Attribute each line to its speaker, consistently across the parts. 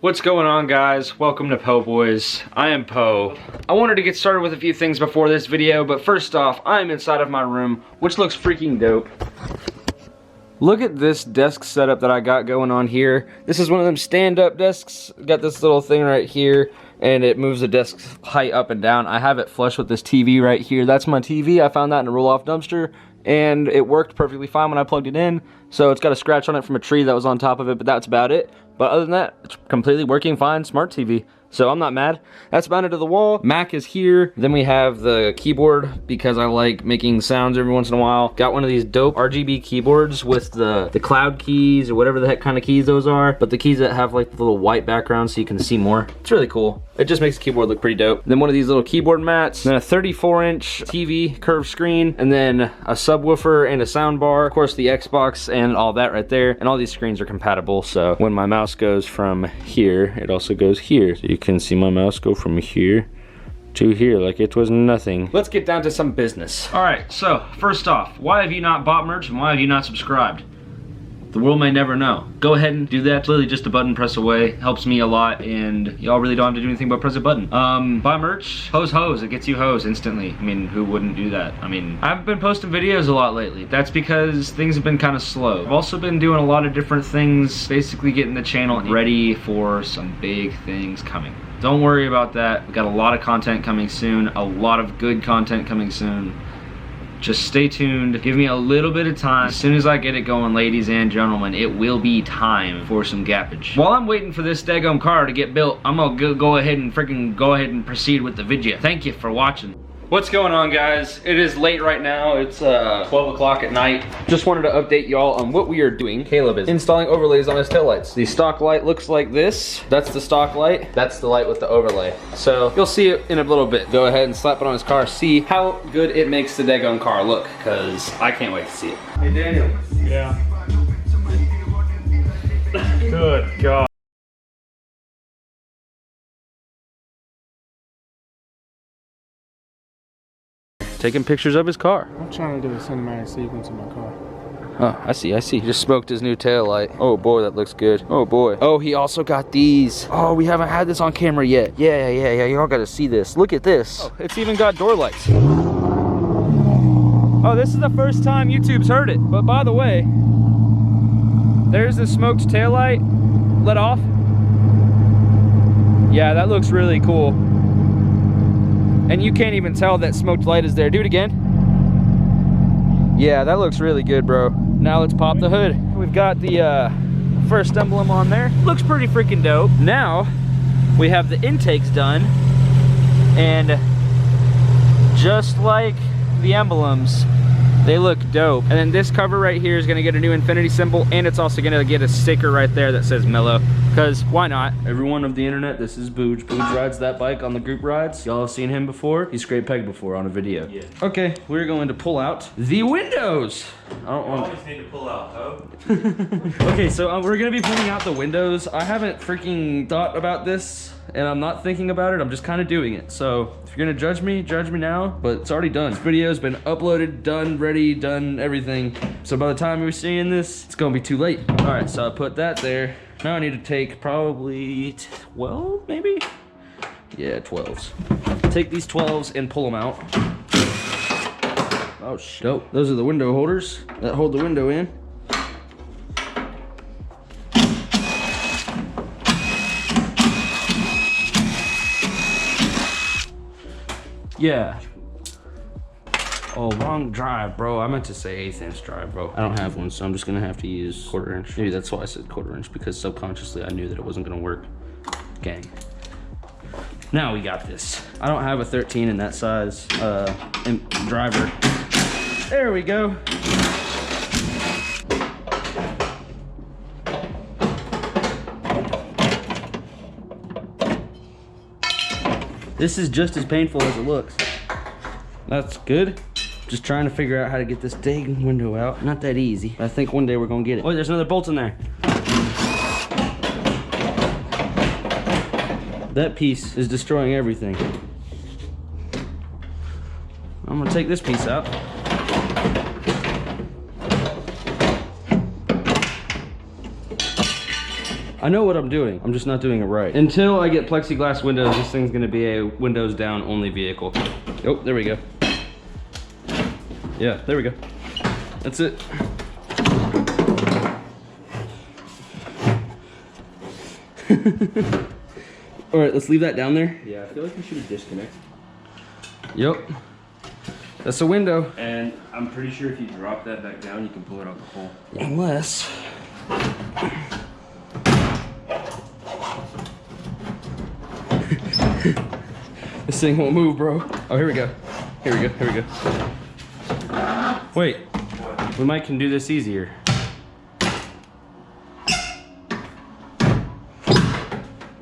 Speaker 1: What's going on, guys? Welcome to Poe Boys. I am Poe. I wanted to get started with a few things before this video, but first off, I'm inside of my room, which looks freaking dope. Look at this desk setup that I got going on here. This is one of them stand-up desks. Got this little thing right here, and it moves the desk height up and down. I have it flush with this TV right here. That's my TV. I found that in a roll-off dumpster, and it worked perfectly fine when I plugged it in. So it's got a scratch on it from a tree that was on top of it, but that's about it. But other than that, it's completely working fine, smart TV. So I'm not mad. That's mounted to the wall. Mac is here. Then we have the keyboard because I like making sounds every once in a while. Got one of these dope RGB keyboards with the cloud keys or whatever the heck kind of keys those are. But the keys that have like the little white background so you can see more. It's really cool. It just makes the keyboard look pretty dope. Then one of these little keyboard mats. Then a 34-inch TV curved screen. And then a subwoofer and a sound bar. Of course the Xbox and all that right there. And all these screens are compatible. So when my mouse goes from here, it also goes here. So you can see my mouse go from here to here like it was nothing. Let's get down to some business. All right, so first off, why have you not bought merch and why have you not subscribed? The world may never know. Go ahead and do that. It's literally just a button press away. Helps me a lot, and y'all really don't have to do anything but press a button. Buy merch. Hose. It gets you hose instantly. I mean, who wouldn't do that? I mean, I haven't been posting videos a lot lately. That's because things have been kind of slow. I've also been doing a lot of different things, basically getting the channel ready for some big things coming. Don't worry about that. We got a lot of content coming soon. A lot of good content coming soon. Just stay tuned, give me a little bit of time. As soon as I get it going, ladies and gentlemen, it will be time for some gappage. While I'm waiting for this daggum car to get built, I'm gonna go ahead and proceed with the video. Thank you for watching. What's going on, guys? It is late right now. It's 12 o'clock at night. Just wanted to update y'all on what we are doing. Caleb is installing overlays on his taillights. The stock light looks like this. That's the stock light. That's the light with the overlay. So you'll see it in a little bit. Go ahead and slap it on his car. See how good it makes the daggone car look, because I can't wait to see it. Hey, Daniel.
Speaker 2: Yeah. Good God.
Speaker 1: Taking pictures of his car.
Speaker 2: I'm trying to do a cinematic sequence in my car.
Speaker 1: Oh, I see. He just smoked his new tail light. Oh boy, that looks good. Oh boy. Oh, he also got these. Oh, we haven't had this on camera yet. Yeah, y'all gotta see this. Look at this. Oh, it's even got door lights. Oh, this is the first time YouTube's heard it. But by the way, there's the smoked tail light let off. Yeah, that looks really cool. And you can't even tell that smoked light is there. Do it again. Yeah, that looks really good, bro. Now let's pop the hood. We've got the first emblem on there. Looks pretty freaking dope. Now, we have the intakes done. And just like the emblems, they look dope. And then this cover right here is gonna get a new infinity symbol, and it's also gonna get a sticker right there that says Mellow, because why not? Everyone of the internet, this is Booge. Booge rides that bike on the group rides. Y'all have seen him before. He's scraped peg before on a video. Yeah. Okay, we're going to pull out the windows. I don't want.
Speaker 3: Always need to pull out, huh?
Speaker 1: Okay, so we're gonna be pulling out the windows. I haven't freaking thought about this, and I'm not thinking about it. I'm just kind of doing it. So if you're gonna judge me now, but it's already done. This video's been uploaded, done, ready, done, everything. So by the time you're seeing this, it's gonna be too late. All right, so I put that there. Now I need to take probably 12, maybe? Yeah, 12s. Take these 12s and pull them out. Oh, shit. Oh, those are the window holders that hold the window in. Yeah. Oh, wrong drive, bro. I meant to say 1/8 inch drive, bro. I don't have one, so I'm just gonna have to use 1/4 inch. Maybe that's why I said 1/4 inch, because subconsciously I knew that it wasn't gonna work. Gang. Now we got this. I don't have a 13 in that size driver. There we go. This is just as painful as it looks. That's good. Just trying to figure out how to get this dang window out. Not that easy. I think one day we're gonna get it. Oh, there's another bolt in there. That piece is destroying everything. I'm gonna take this piece out. I know what I'm doing. I'm just not doing it right. Until I get plexiglass windows, this thing's gonna be a windows down only vehicle. Oh, there we go. Yeah, there we go. That's it. All right, let's leave that down there.
Speaker 3: Yeah, I feel like we should disconnect.
Speaker 1: Yep. That's a window.
Speaker 3: And I'm pretty sure if you drop that back down, you can pull it out the hole.
Speaker 1: Unless. This thing won't move, bro. Oh, here we go. Here we go, here we go. Wait, we might can do this easier.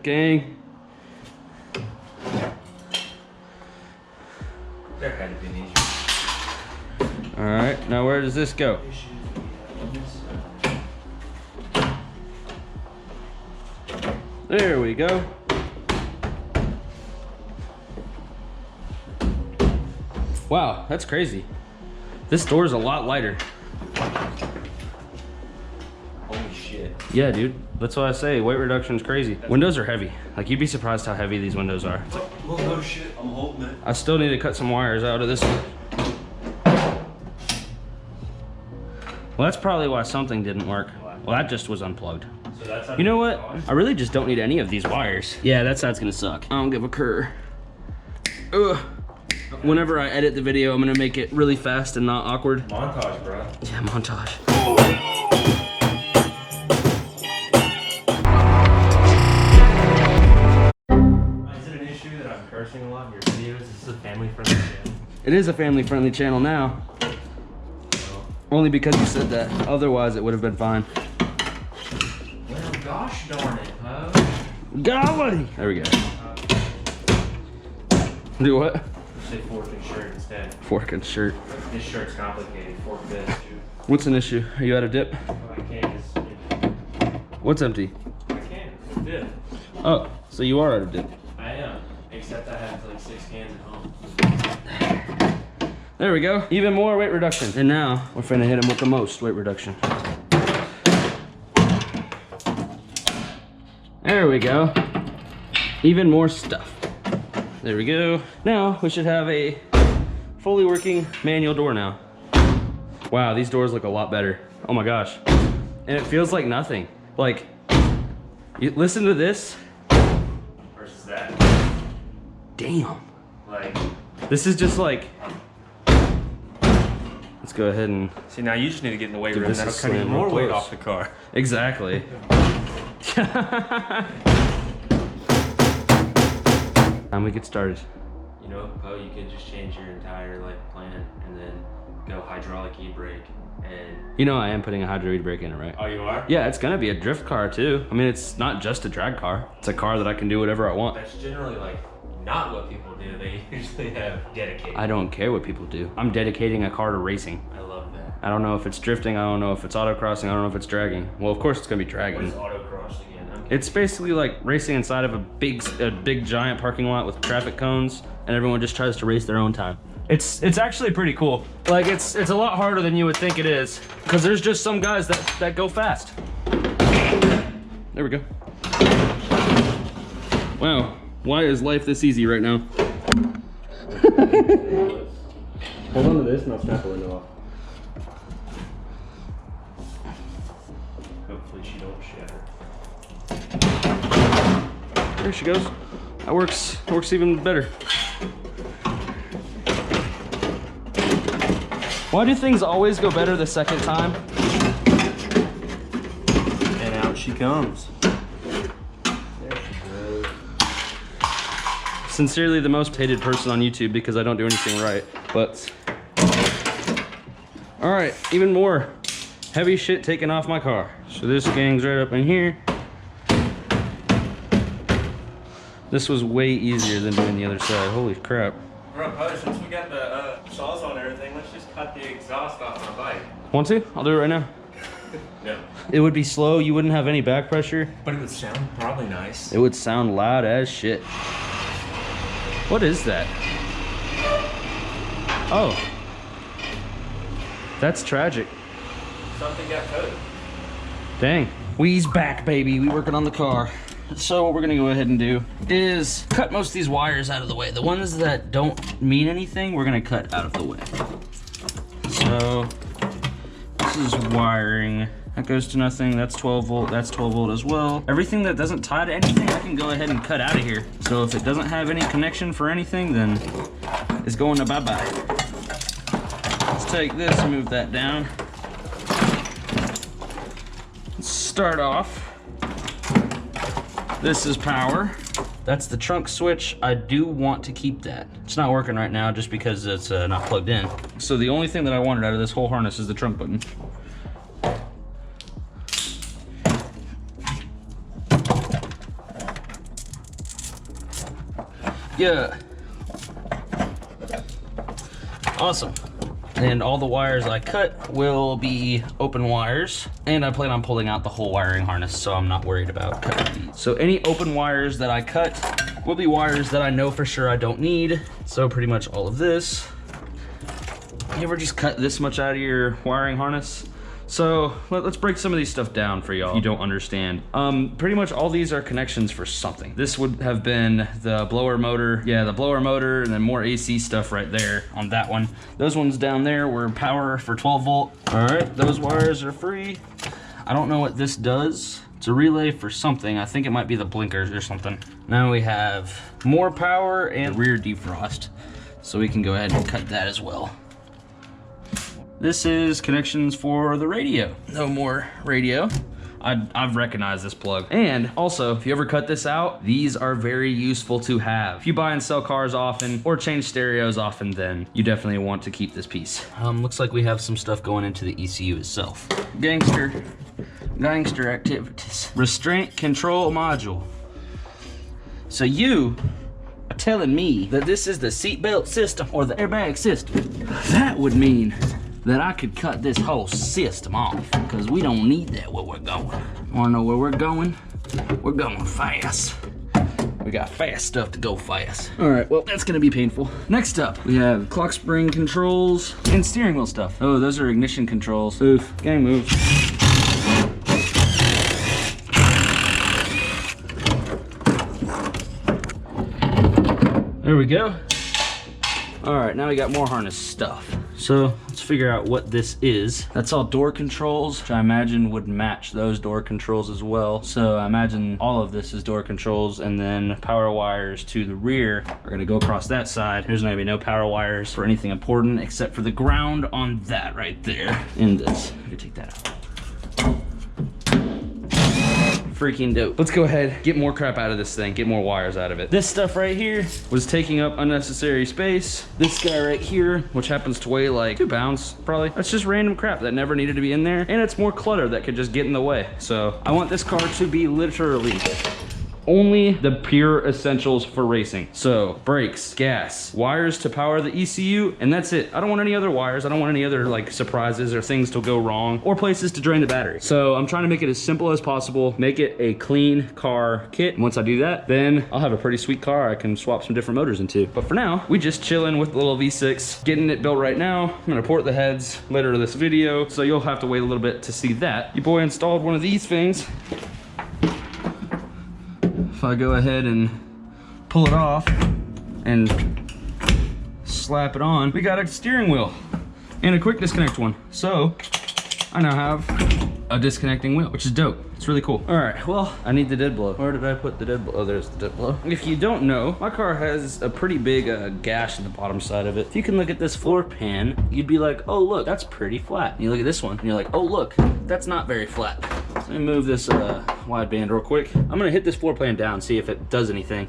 Speaker 1: Gang.
Speaker 3: There had to be an issue.
Speaker 1: All right, now where does this go? There we go. Wow, that's crazy. This door is a lot lighter.
Speaker 3: Holy shit.
Speaker 1: Yeah, dude. That's why I say weight reduction is crazy. Windows are heavy. Like, you'd be surprised how heavy these windows are. It's like,
Speaker 3: Oh no shit, I'm holding it.
Speaker 1: I still need to cut some wires out of this one. Well, that's probably why something didn't work. Well, that just was unplugged.
Speaker 3: So that's how
Speaker 1: You know what? I really just don't need any of these wires. Yeah, that side's gonna suck. I don't give a cur. Ugh. Whenever I edit the video, I'm gonna make it really fast and not awkward.
Speaker 3: Montage, bro.
Speaker 1: Yeah, montage.
Speaker 3: Is it an issue that I'm cursing a lot in your videos? This is a family-friendly channel.
Speaker 1: It is a family-friendly channel now. Only because you said that. Otherwise, it would have been fine.
Speaker 3: Well, gosh darn it, huh?
Speaker 1: Golly! There we go. Do what?
Speaker 3: Say fork and shirt instead.
Speaker 1: Fork and shirt.
Speaker 3: This shirt's complicated. Fork this, shoot.
Speaker 1: What's an issue? Are you out of dip?
Speaker 3: My can is
Speaker 1: What's empty?
Speaker 3: My can is dip.
Speaker 1: Oh, so you are out of dip.
Speaker 3: I am. Except I have like 6 cans at home.
Speaker 1: There we go. Even more weight reduction. And now we're finna hit him with the most weight reduction. There we go. Even more stuff. There we go. Now we should have a fully working manual door now. Wow, these doors look a lot better. Oh my gosh. And it feels like nothing. Like, you listen to this.
Speaker 3: Versus that.
Speaker 1: Damn.
Speaker 3: Like,
Speaker 1: this is just like, let's go ahead and
Speaker 3: see, now you just need to get in the weight
Speaker 1: give
Speaker 3: room.
Speaker 1: this a
Speaker 3: That'll cut even
Speaker 1: slam
Speaker 3: more
Speaker 1: real
Speaker 3: weight
Speaker 1: close.
Speaker 3: off the car.
Speaker 1: Exactly. Time we get started.
Speaker 3: You know, Poe, you could just change your entire like plan and then go hydraulic e-brake and...
Speaker 1: You know I am putting a hydraulic brake in it, right?
Speaker 3: Oh, you are?
Speaker 1: Yeah, it's gonna be a drift car too. I mean, it's not just a drag car. It's a car that I can do whatever I want.
Speaker 3: That's generally like not what people do. They usually have dedicated.
Speaker 1: I don't care what people do. I'm dedicating a car to racing.
Speaker 3: I love that.
Speaker 1: I don't know if it's drifting. I don't know if it's autocrossing. I don't know if it's dragging. Well, of course it's gonna be
Speaker 3: What
Speaker 1: dragging.
Speaker 3: is autocross again?
Speaker 1: It's basically like racing inside of a big giant parking lot with traffic cones, and everyone just tries to race their own time. It's actually pretty cool. Like, it's a lot harder than you would think it is, because there's just some guys that go fast. There we go. Wow, why is life this easy right now?
Speaker 3: Hold on to this and I'll snap the window off. Hopefully she don't shatter.
Speaker 1: There she goes. That works even better. Why do things always go better the second time?
Speaker 3: And out she comes. There she goes.
Speaker 1: Sincerely the most hated person on YouTube because I don't do anything right, but... All right, even more heavy shit taken off my car. So this gang's right up in here. This was way easier than doing the other side. Holy crap.
Speaker 3: Bro, Poe, since we got the saws on everything, let's just cut the exhaust off my bike.
Speaker 1: Want to? I'll do it right now.
Speaker 3: No.
Speaker 1: It would be slow, you wouldn't have any back pressure.
Speaker 3: But it would sound probably nice.
Speaker 1: It would sound loud as shit. What is that? Oh. That's tragic.
Speaker 3: Something got towed.
Speaker 1: Dang. We's back, baby. We working on the car. So what we're gonna go ahead and do is cut most of these wires out of the way. The ones that don't mean anything, we're gonna cut out of the way. So this is wiring. That goes to nothing. That's 12 volt. That's 12 volt as well. Everything that doesn't tie to anything, I can go ahead and cut out of here. So if it doesn't have any connection for anything, then it's going to bye-bye. Let's take this and move that down. Let's start off. This is power. That's the trunk switch. I do want to keep that. It's not working right now just because it's not plugged in. So the only thing that I wanted out of this whole harness is the trunk button. Yeah. Awesome. And all the wires I cut will be open wires. And I plan on pulling out the whole wiring harness, so I'm not worried about cutting these. So any open wires that I cut will be wires that I know for sure I don't need. So pretty much all of this. You ever just cut this much out of your wiring harness? So let's break some of these stuff down for y'all if you don't understand. Pretty much all these are connections for something. This would have been the blower motor. Yeah, the blower motor, and then more AC stuff right there on that one. Those ones down there were power for 12 volt. All right, those wires are free. I don't know what this does. It's a relay for something. I think it might be the blinkers or something. Now we have more power and rear defrost. So we can go ahead and cut that as well. This is connections for the radio. No more radio. I've recognized this plug. And also, if you ever cut this out, these are very useful to have. If you buy and sell cars often or change stereos often, then you definitely want to keep this piece. Looks like we have some stuff going into the ECU itself. Gangster activities. Restraint control module. So you are telling me that this is the seatbelt system or the airbag system. That would mean that I could cut this whole system off, because we don't need that where we're going. Wanna know where we're going? We're going fast. We got fast stuff to go fast. All right, well, that's gonna be painful. Next up, we have clock spring controls and steering wheel stuff. Oh, those are ignition controls. Oof, gang move. There we go. All right, now we got more harness stuff. So let's figure out what this is. That's all door controls, which I imagine would match those door controls as well. So I imagine all of this is door controls, and then power wires to the rear are gonna go across that side. There's gonna be no power wires for anything important except for the ground on that right there. And this, I can take that out. Freaking dope. Let's go ahead, get more crap out of this thing, get more wires out of it. This stuff right here was taking up unnecessary space. This guy right here, which happens to weigh like 2 pounds, probably. That's just random crap that never needed to be in there. And it's more clutter that could just get in the way. So I want this car to be literally only the pure essentials for racing. So brakes, gas, wires to power the ECU, and that's it. I don't want any other wires. I don't want any other like surprises or things to go wrong or places to drain the battery. So I'm trying to make it as simple as possible, make it a clean car kit. And once I do that, then I'll have a pretty sweet car I can swap some different motors into. But for now, we just chilling with the little V6, getting it built right now. I'm gonna port the heads later in this video, so you'll have to wait a little bit to see that. Your boy installed one of these things. If I go ahead and pull it off and slap it on, we got a steering wheel and a quick disconnect one. So I now have a disconnecting wheel, which is dope. It's really cool. All right, well, I need the dead blow. Where did I put the dead blow? Oh, there's the dead blow. If you don't know, my car has a pretty big gash in the bottom side of it. If you can look at this floor pan, you'd be like, oh, look, that's pretty flat. And you look at this one, and you're like, oh, look, that's not very flat. So let me move this wideband real quick. I'm gonna hit this floor pan down, see if it does anything.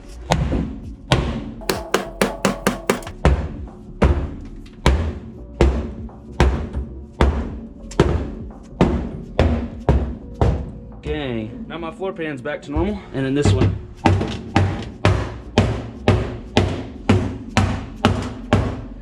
Speaker 1: Gang. Now my floor pan's back to normal, and then this one.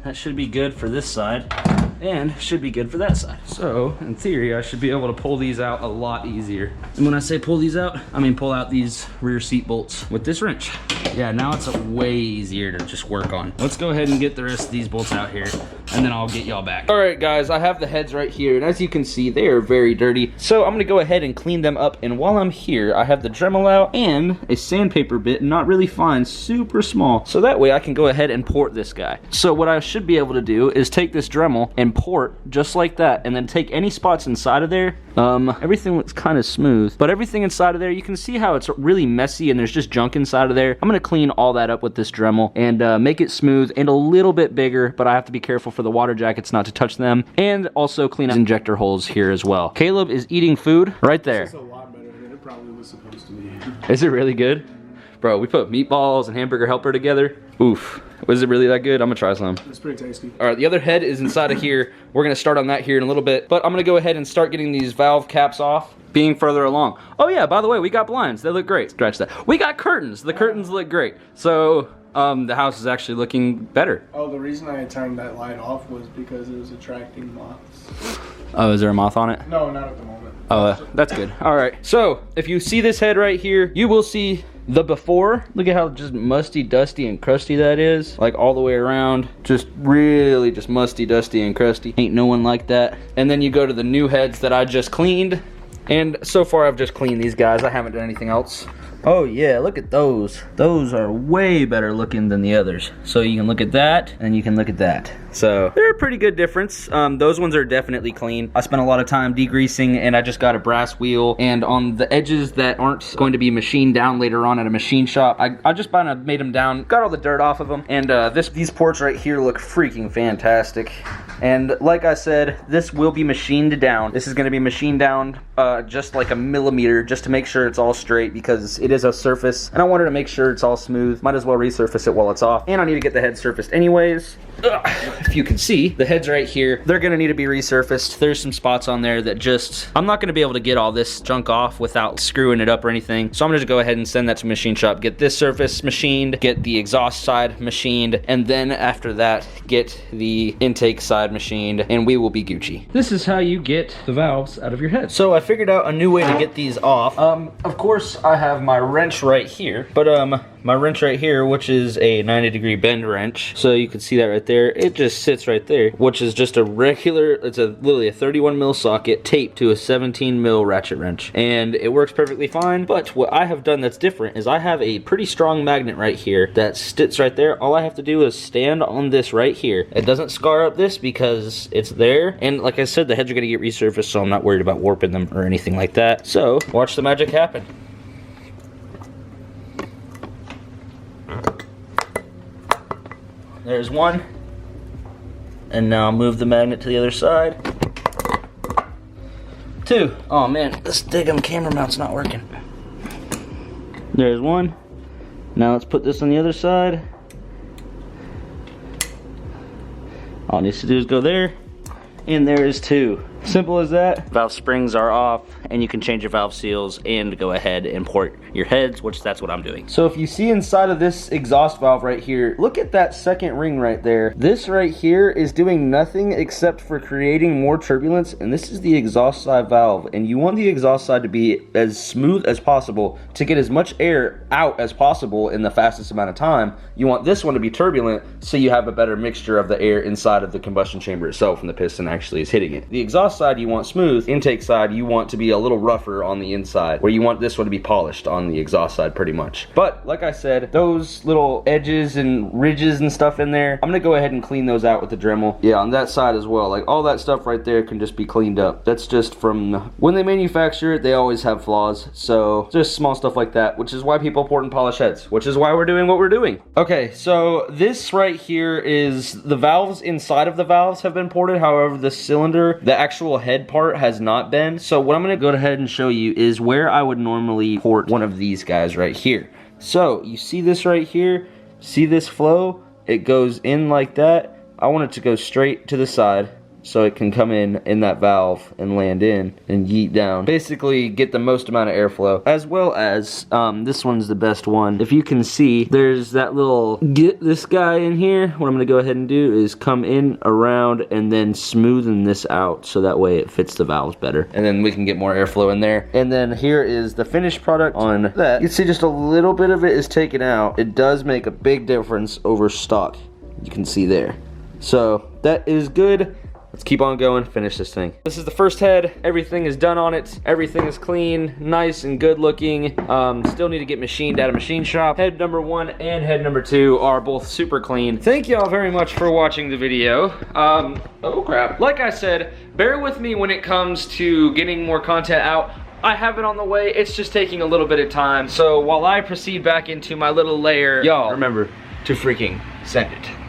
Speaker 1: That should be good for this side, and should be good for that side. So, in theory, I should be able to pull these out a lot easier. And when I say pull these out, I mean pull out these rear seat bolts with this wrench. Yeah, now it's way easier to just work on. Let's go ahead and get the rest of these bolts out here. and then I'll get y'all back. All right, guys, I have the heads right here, and as you can see, they are very dirty. So I'm gonna go ahead and clean them up, and while I'm here, I have the Dremel out and a sandpaper bit, not really fine, super small. So that way I can go ahead and port this guy. So what I should be able to do is take this Dremel and port just like that, and then take any spots inside of there. Everything looks kind of smooth, but everything inside of there, you can see how it's really messy and there's just junk inside of there. I'm gonna clean all that up with this Dremel and make it smooth and a little bit bigger, but I have to be careful for the water jackets not to touch them, and also clean up injector holes here as well. Caleb is eating food right there.
Speaker 2: It's a lot better than it probably was supposed to be.
Speaker 1: Is it really good? Bro, we put meatballs and hamburger helper together. Oof. Was it really that good? I'm gonna try some.
Speaker 2: It's pretty tasty.
Speaker 1: All right, the other head is inside of here. We're gonna start on that here in a little bit, but I'm gonna go ahead and start getting these valve caps off, being further along. Oh yeah, by the way, we got blinds. They look great. Scratch that. We got curtains. The curtains look great. So, the house is actually looking better.
Speaker 2: Oh, the reason I turned that light off was because it was attracting moths.
Speaker 1: Oh, is there a moth on it?
Speaker 2: No, not at the moment.
Speaker 1: Oh, that's good. All right. So, if you see this head right here, you will see the before. Look at how just musty, dusty, and crusty that is. Like all the way around. Just really just musty, dusty, and crusty. Ain't no one like that. And then you go to the new heads that I just cleaned. And so far I've just cleaned these guys. I haven't done anything else. Oh yeah, look at those. Those are way better looking than the others. So you can look at that, and you can look at that. So they're a pretty good difference. Those ones are definitely clean. I spent a lot of time degreasing, and I just got a brass wheel. And on the edges that aren't going to be machined down later on at a machine shop, I just kind of made them down, got all the dirt off of them. And these ports right here look freaking fantastic. And like I said, this will be machined down. This is going to be machined down just like a millimeter, just to make sure it's all straight, because it is a surface, and I wanted to make sure it's all smooth. Might as well resurface it while it's off, and I need to get the head surfaced anyways. If you can see, the heads right here, they're gonna need to be resurfaced. There's some spots on there that just, I'm not gonna be able to get all this junk off without screwing it up or anything. So I'm gonna just go ahead and send that to machine shop, get this surface machined, get the exhaust side machined, and then after that, get the intake side machined, and we will be Gucci. This is how you get the valves out of your head. So I figured out a new way to get these off. Of course, I have my wrench right here, but my wrench right here, which is a 90-degree bend wrench, so you can see that right there, it just sits right there, which is just a regular, it's literally a 31 mil socket taped to a 17 mil ratchet wrench, and it works perfectly fine. But what I have done that's different is I have a pretty strong magnet right here that sits right there. All I have to do is stand on this right here. It doesn't scar up this because it's there, and like I said, the heads are going to get resurfaced, so I'm not worried about warping them or anything like that. So watch the magic happen. There's one, and now I'll move the magnet to the other side. Two. Oh man, this daggum camera mount's not working. There's one. Now let's put this on the other side. All it needs to do is go there, and there is two. Simple as that. Valve springs are off, and you can change your valve seals and go ahead and port your heads, which that's what I'm doing. So if you see inside of this exhaust valve right here, look at that second ring right there. This right here is doing nothing except for creating more turbulence, and this is the exhaust side valve, and you want the exhaust side to be as smooth as possible to get as much air out as possible in the fastest amount of time. You want this one to be turbulent so you have a better mixture of the air inside of the combustion chamber itself, and the piston actually is hitting it. The exhaust side you want smooth, intake side you want to be a little rougher on the inside, where you want this one to be polished on the exhaust side pretty much. But like I said, those little edges and ridges and stuff in there, I'm gonna go ahead and clean those out with the Dremel. Yeah, on that side as well, like all that stuff right there can just be cleaned up. That's just from when they manufacture it, they always have flaws, so just small stuff like that, which is why people port and polish heads, which is why we're doing what we're doing. Okay, so this right here is the valves. Inside of the valves have been ported, however the cylinder, the actual head part, has not been. So what I'm gonna go ahead and show you is where I would normally port one of these guys right here. So you see this right here, see this flow? It goes in like that. I want it to go straight to the side so it can come in that valve and land in and yeet down. Basically get the most amount of airflow, as well as this one's the best one. If you can see, there's that little get this guy in here. What I'm gonna go ahead and do is come in around and then smoothen this out so that way it fits the valves better, and then we can get more airflow in there. And then here is the finished product on that. You can see just a little bit of it is taken out. It does make a big difference over stock. You can see there. So that is good. Let's keep on going, finish this thing. This is the first head. Everything is done on it. Everything is clean, nice and good looking. Still need to get machined at a machine shop. Head number 1 and head number 2 are both super clean. Thank y'all very much for watching the video. Oh crap. Like I said, bear with me when it comes to getting more content out. I have it on the way, it's just taking a little bit of time. So while I proceed back into my little lair, y'all remember to freaking send it.